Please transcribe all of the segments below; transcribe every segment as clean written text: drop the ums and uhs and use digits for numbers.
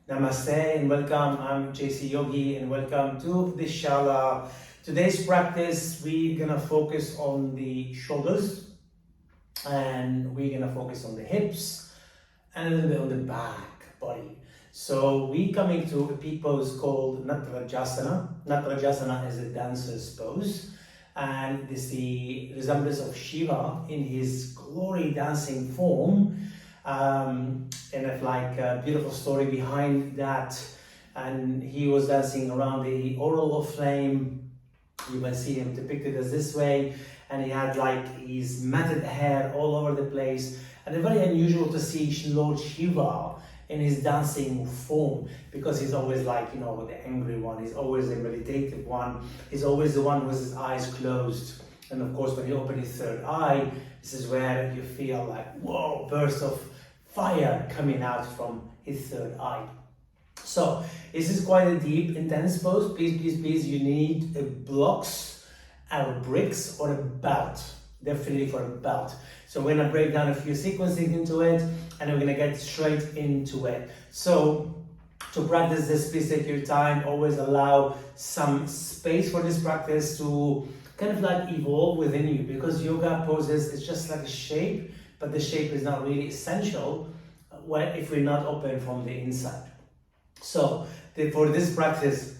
Namaste and welcome. I'm JC Yogi and welcome to this Shala. Today's practice, we're gonna focus on the shoulders and we're gonna focus on the hips and a little bit on the back body. So we're coming to a peak pose called Natarajasana. Natarajasana is a dancer's pose, and it's the resemblance of Shiva in his glory dancing form. And it's like a beautiful story behind that. And he was dancing around the aureole of flame. You can see him depicted as this way, and he had like his matted hair all over the place. And it's very unusual to see Lord Shiva in his dancing form, because he's always like, the angry one, he's always the meditative one, he's always the one with his eyes closed. And of course, when you open his third eye, this is where you feel like, whoa, burst of fire coming out from his third eye. So this is quite a deep, intense pose. Please, you need blocks or bricks or a belt. Definitely for a belt. So we're gonna break down a few sequences into it, and we're gonna get straight into it. So to practice this, please take your time. Always allow some space for this practice to kind of like evolve within you, because yoga poses is just like a shape, but the shape is not really essential if we're not open from the inside. So for this practice,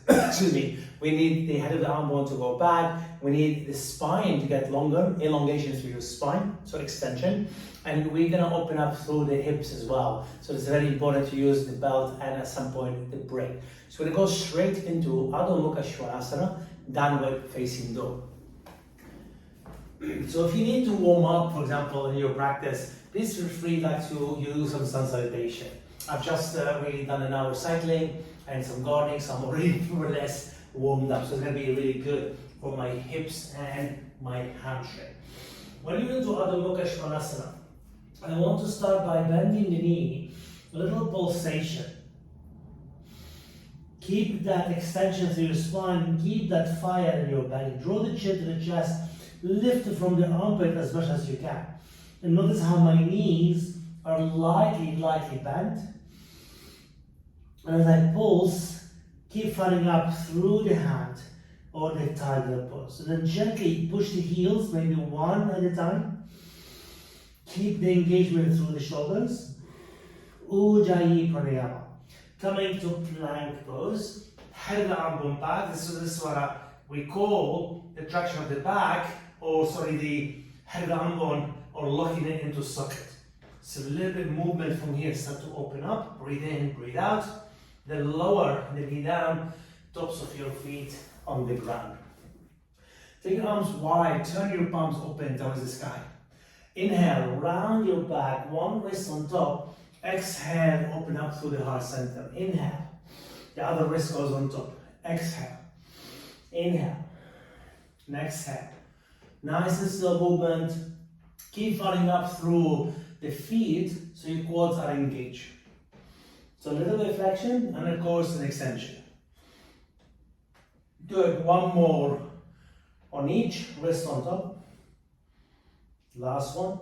we need the head of the arm bone to go back. We need the spine to get longer, elongation through your spine, so extension. And we're gonna open up through the hips as well. So it's very important to use the belt and at some point the break. So we're gonna go straight into Adho Mukha Svanasana, downward facing dog. So if you need to warm up, for example, in your practice, please feel free to use some sun salutation. I've just really done an hour cycling and some gardening, so I'm already more or less warmed up. So it's going to be really good for my hips and my hamstring. When you're into Adho Mukha Svanasana, I want to start by bending the knee, a little pulsation. Keep that extension through your spine, keep that fire in your belly. Draw the chin to the chest, lift it from the armpit as much as you can. And notice how my knees are lightly bent. And as I pulse, keep firing up through the hand or the tiger pose. And then gently push the heels, maybe one at a time. Keep the engagement through the shoulders. Ujjayi Pranayama. Coming to plank pose. Head of the arm bone back. This is what we call the traction of the back, the head of the arm bone, or locking it into socket. So a little bit of movement from here, start to open up, breathe in, breathe out. Then lower the knee down, tops of your feet on the ground. Take your arms wide, turn your palms open towards the sky. Inhale, round your back, one wrist on top. Exhale, open up through the heart center. Inhale, the other wrist goes on top. Exhale, inhale, and exhale. Nice and slow movement. Keep firing up through the feet so your quads are engaged. So a little bit of flexion and of course an extension. Good, one more on each, wrist on top. Last one.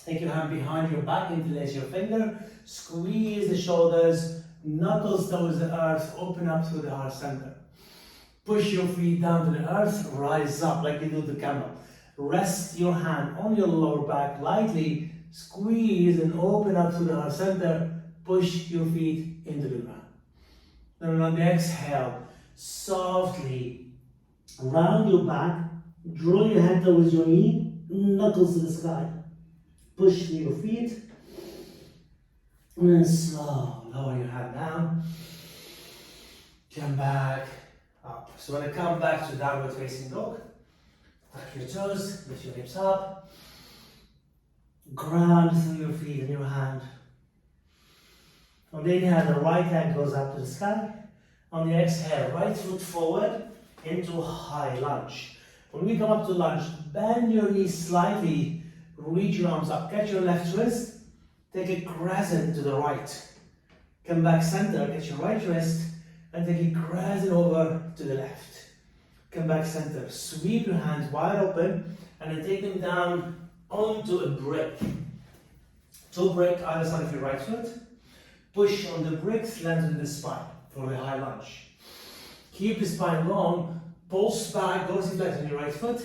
Take your hand behind your back, interlace your finger, squeeze the shoulders, knuckles towards the earth, open up through the heart center. Push your feet down to the earth, rise up like you do the camel. Rest your hand on your lower back lightly, squeeze and open up to the heart center, push your feet into the ground. Then on the exhale, softly round your back, draw your hand towards your knee, knuckles to the sky. Push through your feet, and then slow, lower your hand down, come back up. So when I come back to downward facing dog, tuck your toes, lift your hips up, ground through your feet and your hand. On the inhale, the right leg goes up to the sky. On the exhale, right foot forward into high lunge. When we come up to lunge, bend your knees slightly, reach your arms up, catch your left wrist, take a crescent to the right. Come back center, get your right wrist, and take a crescent over to the left. Come back center, sweep your hands wide open, and then take them down onto a brick. Toe break either side of your right foot. Push on the bricks, lengthen the spine for the high lunge. Keep the spine long, pulse back, dorsal flex on your right foot,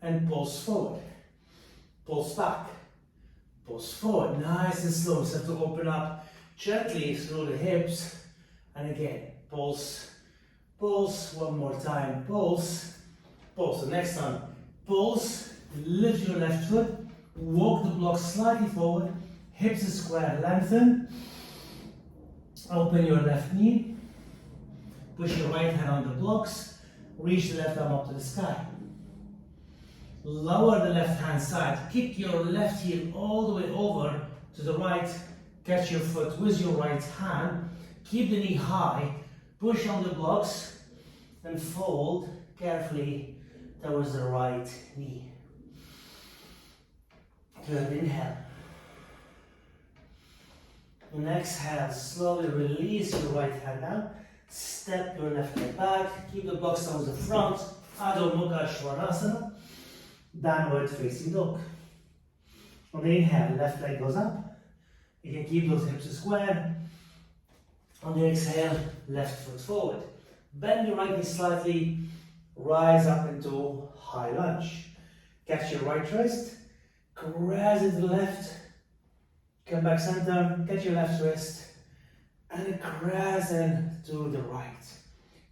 and pulse forward. Pulse back, pulse forward. Nice and slow. Start to open up gently through the hips. And again, pulse, pulse. One more time, pulse, pulse. The next time, pulse. Lift your left foot. Walk the block slightly forward. Hips are square, lengthen. Open your left knee. Push your right hand on the blocks. Reach the left arm up to the sky. Lower the left hand side. Kick your left heel all the way over to the right. Catch your foot with your right hand. Keep the knee high. Push on the blocks and fold carefully towards the right knee. Good, inhale. And exhale, slowly release your right hand down. Step your left leg back. Keep the blocks towards the front. Adho Mukha Svanasana. Downward facing dog. On the inhale, left leg goes up. You can keep those hips square. On the exhale, left foot forward. Bend your right knee slightly. Rise up into high lunge. Catch your right wrist. Graze it to the left. Come back center. Catch your left wrist. And graze in to the right.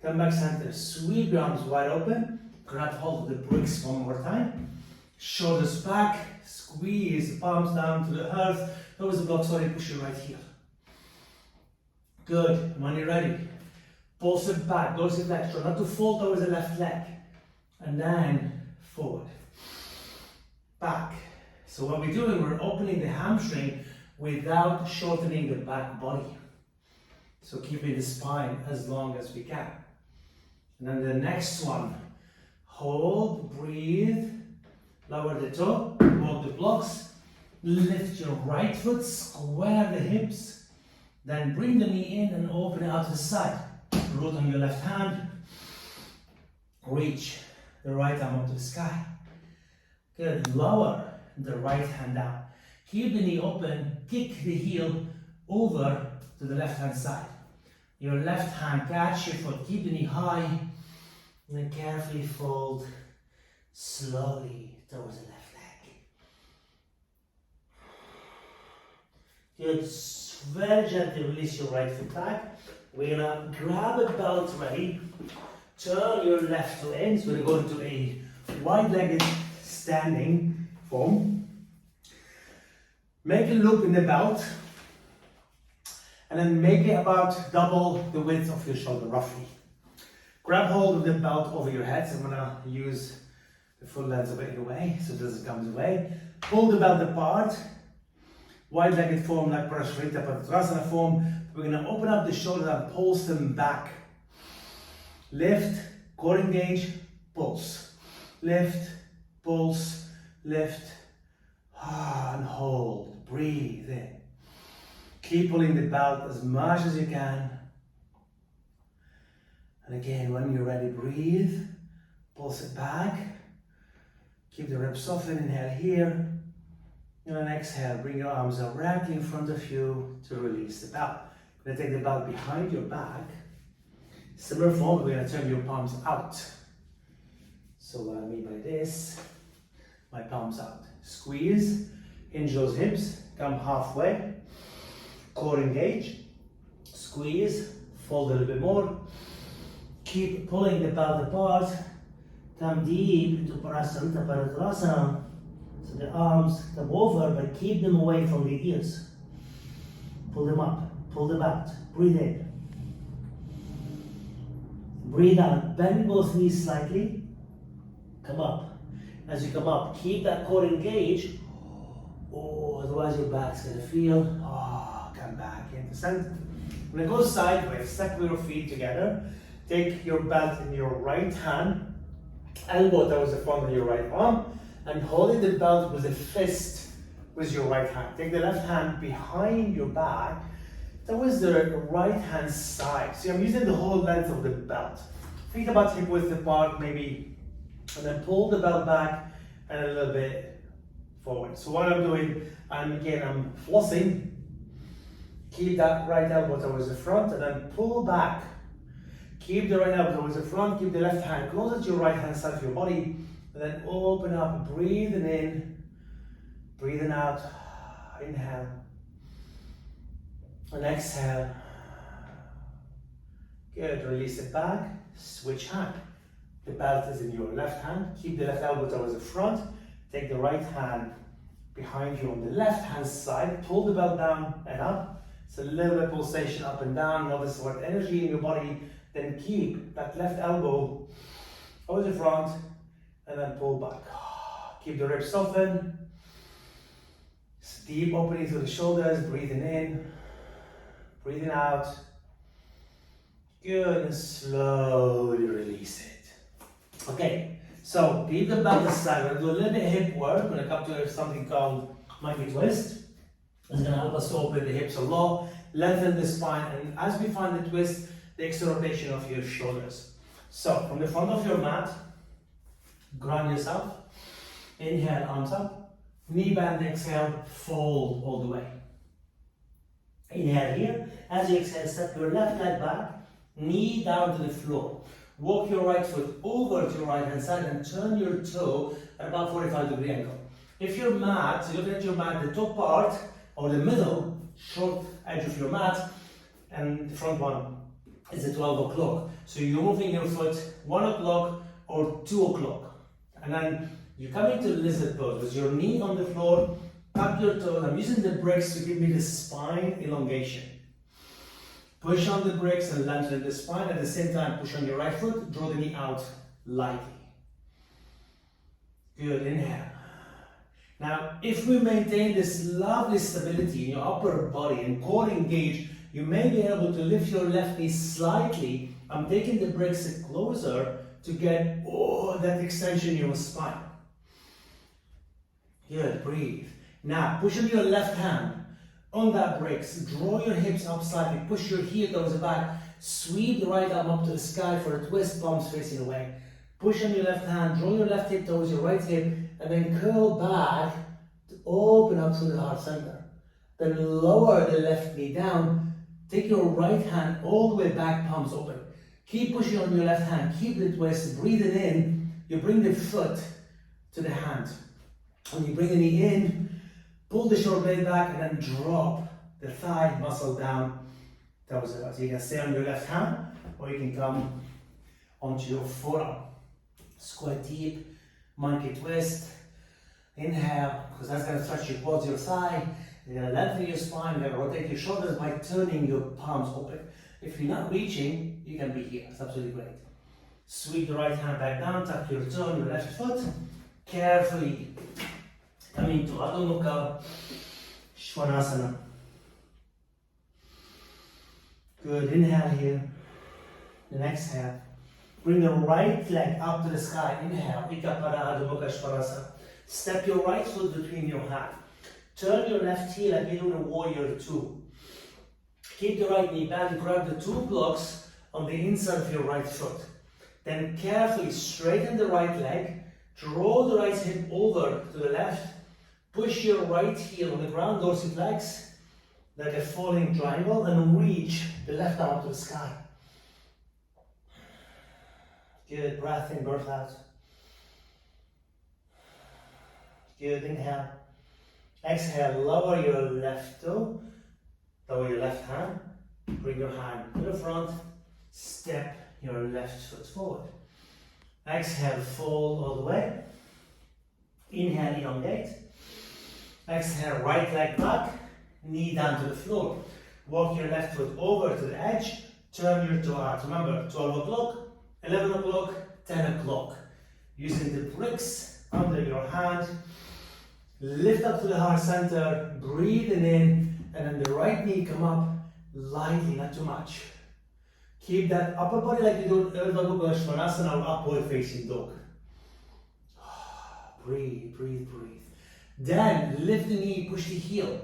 Come back center. Sweep your arms wide open. Grab hold of the bricks one more time. Shoulders back. Squeeze the palms down to the earth. Towards the block, sorry, push your right heel. Good. When you're ready, pulse it back, dorsal flex. Try not to fall towards the left leg. And then forward. Back. So what we're doing, we're opening the hamstring without shortening the back body. So keeping the spine as long as we can. And then the next one, hold, breathe, lower the toe, walk the blocks, lift your right foot, square the hips, then bring the knee in and open it out to the side. Root on your left hand, reach the right arm up to the sky. Good, lower the right hand down. Keep the knee open, kick the heel over to the left hand side. Your left hand catch your foot, keep the knee high, and then carefully fold slowly towards the left leg. Good, very gently release your right foot back. We're gonna grab a belt ready, turn your left toe in, so we're going to a wide-legged standing form. Make a loop in the belt, and then make it about double the width of your shoulder, roughly. Grab hold of the belt over your head. So I'm gonna use the full length of it in a way, so it doesn't come away. Pull the belt apart, wide-legged form like Parashrita Natarajasana form. We're gonna open up the shoulders and pulse them back. Lift, core engage, pulse. Lift, pulse, lift, and hold. Breathe in. Keep pulling the belt as much as you can. And again, when you're ready, breathe. Pulse it back. Keep the ribs softened. Inhale here. And then exhale. Bring your arms directly in front of you to release the belt. We're going to take the belt behind your back. Similar form, we're going to turn your palms out. So what I mean by this, my palms out. Squeeze, hinge those hips, come halfway. Core engage, squeeze, fold a little bit more. Keep pulling the belt apart. Come deep into Parashantapadasana. So the arms come over, but keep them away from the ears. Pull them up, pull them out. Breathe in. Breathe out. Bend both knees slightly. Come up. As you come up, keep that core engaged. Oh, otherwise your back's gonna feel. Come back into center. We're gonna go sideways. Step your feet together. Take your belt in your right hand, elbow towards the front of your right arm, and holding the belt with a fist with your right hand. Take the left hand behind your back towards the right hand side. See, I'm using the whole length of the belt. Feet about hip width apart, maybe, and then pull the belt back and a little bit forward. So what I'm doing, I'm flossing, Keep that right elbow towards the front and then pull back. Keep the right elbow towards the front, keep the left hand closer to your right hand side of your body, and then open up, breathing in, breathing out. Inhale and exhale. Good, release it back, switch hand. The belt is in your left hand, keep the left elbow towards the front, take the right hand behind you on the left hand side, pull the belt down and up. It's a little bit pulsation up and down, notice what energy in your body, then keep that left elbow towards the front and then pull back. Keep the ribs soften, deep opening through the shoulders, breathing in, breathing out. Good, and slowly release it. Okay, so keep the belt aside. We're going to do a little bit of hip work. We're going to come to something called monkey twist. It's going to help us to open the hips a lot, lengthen the spine, and as we find the twist, the extra rotation of your shoulders. So, from the front of your mat, ground yourself. Inhale, arms up. Knee bend, exhale, fold all the way. Inhale here. As you exhale, step your left leg back. Knee down to the floor. Walk your right foot over to your right hand side and turn your toe at about 45-degree angle. If your mat, so look at your mat, the top part or the middle, short edge of your mat, and the front one is at 12 o'clock. So you're moving your foot 1 o'clock or 2 o'clock. And then you come into lizard pose with your knee on the floor, tap your toes. I'm using the bricks to give me the spine elongation. Push on the bricks and lengthen the spine. At the same time, push on your right foot, draw the knee out lightly. Good, inhale. Now, if we maintain this lovely stability in your upper body and core engaged, you may be able to lift your left knee slightly. I'm taking the bricks closer to get that extension in your spine. Good, breathe. Now, push on your left hand. On that bricks, draw your hips up slightly, push your heel towards the back, sweep the right arm up to the sky for a twist, palms facing away. Push on your left hand, draw your left hip towards your right hip, and then curl back to open up through the heart center. Then lower the left knee down, take your right hand all the way back, palms open. Keep pushing on your left hand, keep the twist, breathe it in, you bring the foot to the hand. When you bring the knee in, pull the shoulder blade back and then drop the thigh muscle down towards the right. So you can stay on your left hand or you can come onto your forearm. Squat deep, monkey twist. Inhale, because that's going to stretch your quads, your thigh. You're going to lengthen your spine, you're going to rotate your shoulders by turning your palms open. If you're not reaching, you can be here. It's absolutely great. Sweep the right hand back down, tuck your toe on your left foot. Carefully coming to Adho Mukha Svanasana. Good, inhale here, then exhale. Bring the right leg up to the sky, inhale, Ikapada Adho Mukha Svanasana. Step your right foot between your hands. Turn your left heel like you're doing a warrior two. Keep the right knee bent, grab the two blocks on the inside of your right foot. Then carefully straighten the right leg, draw the right hip over to the left, push your right heel on the ground, dorsiflex, like a falling triangle, and reach the left arm to the sky. Good, breath in, breath out. Good, inhale. Exhale, lower your left toe, lower your left hand, bring your hand to the front, step your left foot forward. Exhale, fold all the way. Inhale, elongate. Exhale, right leg back, knee down to the floor. Walk your left foot over to the edge, turn your toe out. Remember, 12 o'clock, 11 o'clock, 10 o'clock. Using the bricks under your hand, lift up to the heart center, breathing in, and then the right knee come up lightly, not too much. Keep that upper body like you do in Urdhva Mukha Svanasana or upward facing dog. Breathe, breathe, breathe. Then lift the knee, push the heel.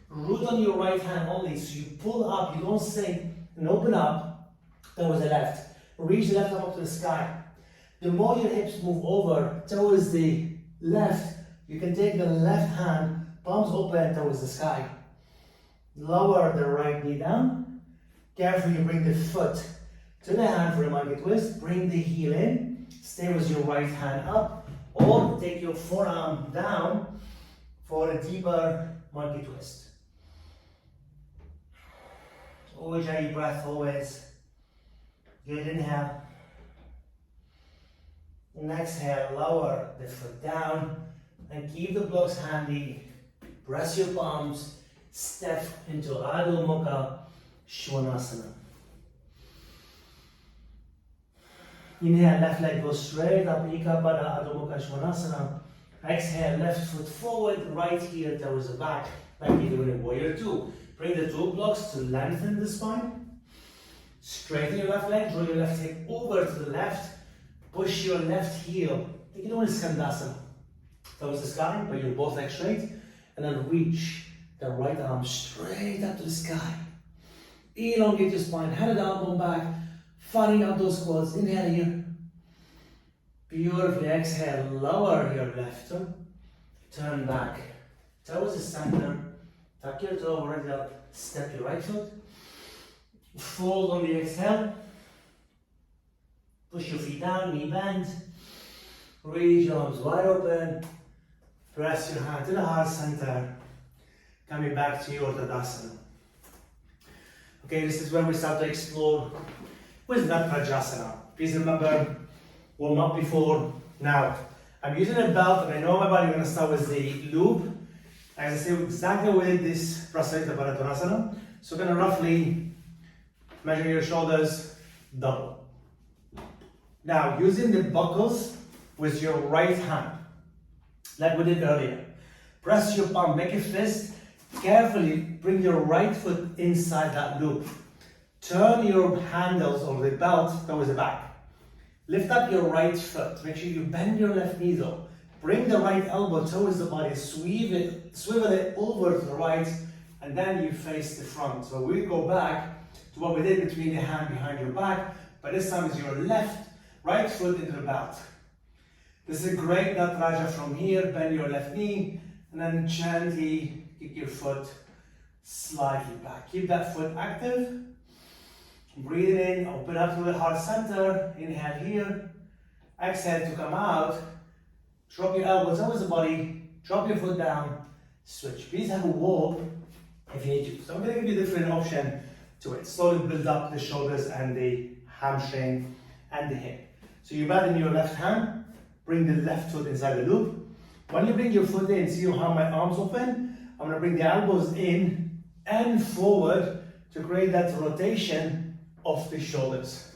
Root on your right hand only, so you pull up, you don't sink, and open up towards the left. Reach the left arm up to the sky. The more your hips move over towards the left, you can take the left hand, palms open towards the sky. Lower the right knee down. Carefully bring the foot to the hand for a monkey twist. Bring the heel in. Stay with your right hand up. Or take your forearm down for a deeper monkey twist. Always have your breath, always. Good inhale. And exhale, lower the foot down and keep the blocks handy. Press your palms, step into Adho Mukha Svanasana. Inhale, left leg goes straight up, Ekapada Adho Mukha Svanasana. Exhale, left foot forward, right heel towards the back, like you're doing in Warrior 2. Bring the two blocks to lengthen the spine. Straighten your left leg, draw your left hip over to the left. Push your left heel, take it on Skandasana. Towards the sky, bring your both legs straight. And then reach the right arm straight up to the sky. Elongate your spine, head and elbow back, firing out those quads. Inhale here. Beautifully exhale, lower your left toe. Turn back towards the center. Tuck your toe, right up, step your right foot. Fold on the exhale. Push your feet down, knee bend. Reach your arms wide open. Press your hand to the heart center. Coming back to your Tadasana. Okay, this is when we start to explore with Natarajasana. Please remember, warm up before. Now, I'm using a belt and I know my body. I'm going to start with the loop. As I say, exactly with this Prasarita Bharadvanasana. So we're going to roughly measure your shoulders, double. Now, using the buckles with your right hand, like we did earlier. Press your palm, make a fist. Carefully bring your right foot inside that loop. Turn your handles or the belt towards the back. Lift up your right foot. Make sure you bend your left knee though. Bring the right elbow towards the body. Swivel it over to the right, and then you face the front. So we go back to what we did between the hand behind your back, but this time is your right foot into the belt. This is a great Nataraja from here. Bend your left knee and then gently kick your foot slightly back. Keep that foot active. Breathe in, open up to the heart center. Inhale here. Exhale to come out. Drop your elbows towards the body. Drop your foot down. Switch. Please have a walk if you need to. So I'm going to give you a different option to it. Slowly build up the shoulders and the hamstring and the hip. So you bend in your left hand. Bring the left foot inside the loop. When you bring your foot in, see how my arms open? I'm going to bring the elbows in and forward to create that rotation of the shoulders.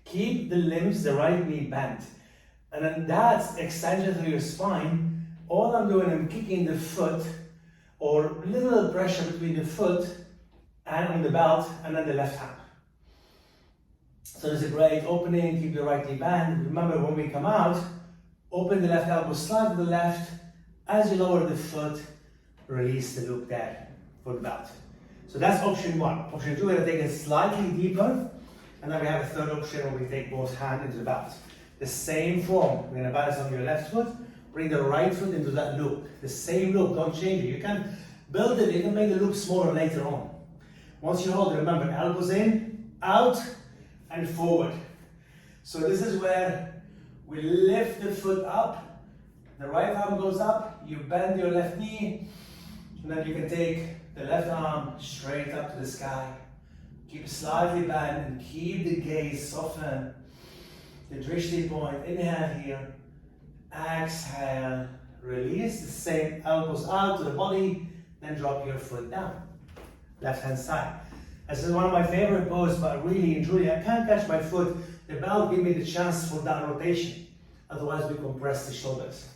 Keep the limbs, the right knee bent. And then that's extension through your spine. All I'm doing, I'm kicking the foot or little pressure between the foot and on the belt and then the left hand. So there's a great opening, keep the right knee bent. Remember when we come out, open the left elbow, slide to the left. As you lower the foot, release the loop there for the belt. So that's option one. Option two, we're going to take it slightly deeper. And then we have a third option where we take both hands into the belt. The same form. We're going to balance on your left foot. Bring the right foot into that loop. The same loop, don't change it. You can build it, you can make the loop smaller later on. Once you hold it, remember, elbows in, out, and forward. So this is where we lift the foot up, the right arm goes up, you bend your left knee, and then you can take the left arm straight up to the sky. Keep it slightly bent and keep the gaze soften. The drishti point, inhale here, exhale, release the same, elbows out to the body, then drop your foot down. Left hand side. This is one of my favorite poses, but really and truly, I can't catch my foot. The belt gives me the chance for that rotation. Otherwise, we compress the shoulders.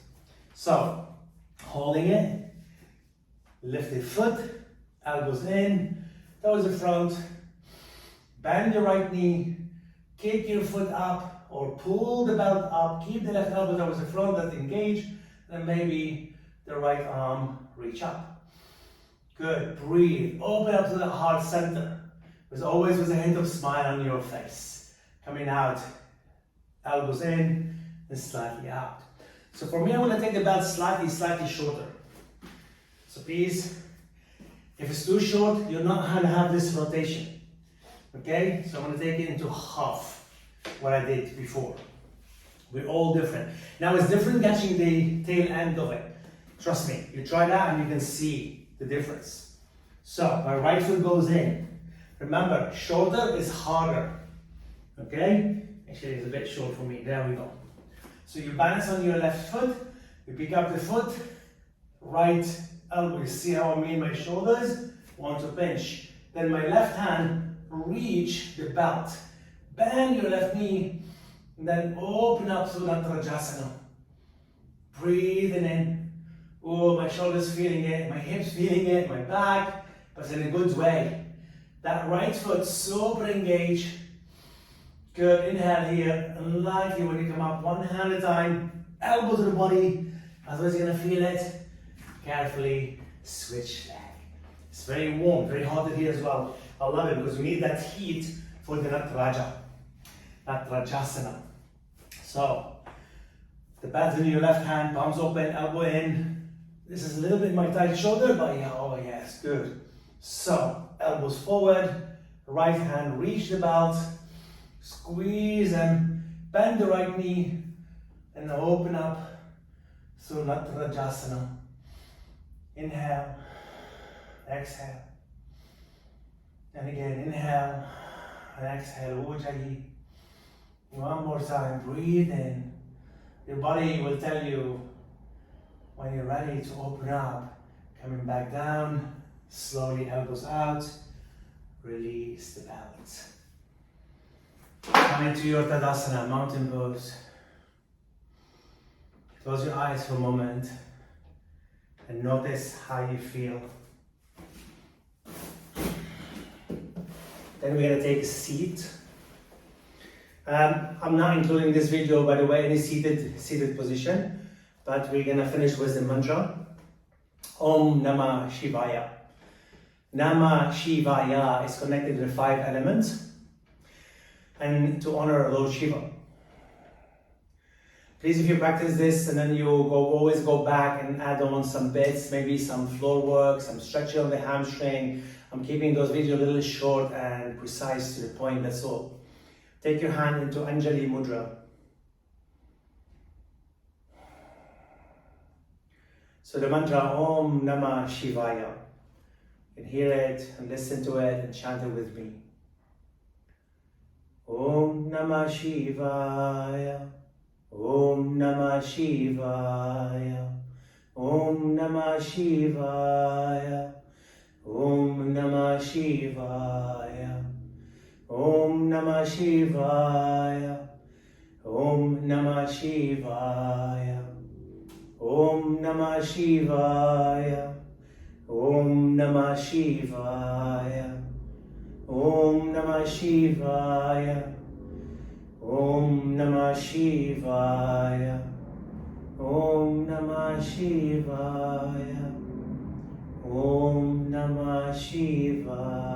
So, holding it, lift the foot, elbows in, towards the front, bend your right knee, kick your foot up, or pull the belt up, keep the left elbow towards the front, that's engaged, and maybe the right arm reach up. Good, breathe, open up to the heart center. As always, with a hint of smile on your face. Coming out, elbows in, and slightly out. So for me, I'm going to take the belt slightly shorter. So please If it's too short, you're not going to have this rotation. Okay, so I'm going to take it into half, what I did before. We're all different. Now it's different catching the tail end of it. Trust me, you try that and you can see the difference. So my right foot goes in. Remember, shoulder is harder. Okay? Actually, it's a bit short for me. There we go. So you balance on your left foot, you pick up the foot, right elbow. You see how I mean my shoulders? Want to pinch. Then my left hand, reach the belt. Bend your left knee, and then open up through Natarajasana. Breathing in. Oh, my shoulders feeling it, my hips feeling it, my back, but in a good way. That right foot super engaged. Good, inhale here, and lightly when you come up, one hand at a time, elbow to the body, otherwise you're gonna feel it. Carefully switch leg. It's very warm, very hot in here as well. I love it because we need that heat for the Natarajasana. So, the pads in your left hand, palms open, elbow in. This is a little bit my tight shoulder, but yeah, oh yes, good. So, elbows forward, right hand reach the belt, squeeze and bend the right knee, and open up through Natarajasana. Inhale, exhale, and again, inhale, and exhale, Ujjayi. One more time, breathe in. Your body will tell you when you're ready to open up. Coming back down, slowly elbows out, release the belt. Come into your Tadasana, mountain pose. Close your eyes for a moment and notice how you feel. Then we're going to take a seat. I'm not including this video, by the way, any seated position, but we're going to finish with the mantra. Om Namah Shivaya. Namah Shivaya is connected to the 5 elements and to honor Lord Shiva. Please, if you practice this and then you always go back and add on some bits, maybe some floor work, some stretching of the hamstring. I'm keeping those videos a little short and precise to the point, that's all. Take your hand into Anjali Mudra. So the mantra Om Namah Shivaya. You can hear it and listen to it and chant it with me. Om Namah Shivaya. Om Namah Shivaya. Om Namah Shivaya. Om Namah Shivaya. Om Namah Shivaya. Om Namah Shivaya. Om Namah Shivaya. Om Namah Shivaya. Om Namah Shivaya. Om Namah Shivaya. Om Namah Shivaya. Om Namah Shivaya.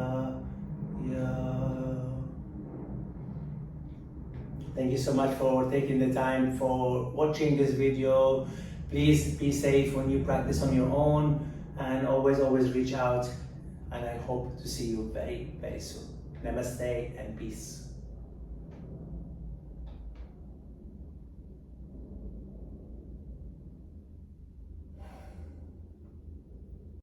Thank you so much for taking the time for watching this video. Please be safe when you practice on your own, and always reach out, and I hope to see you very, very soon. Namaste and peace.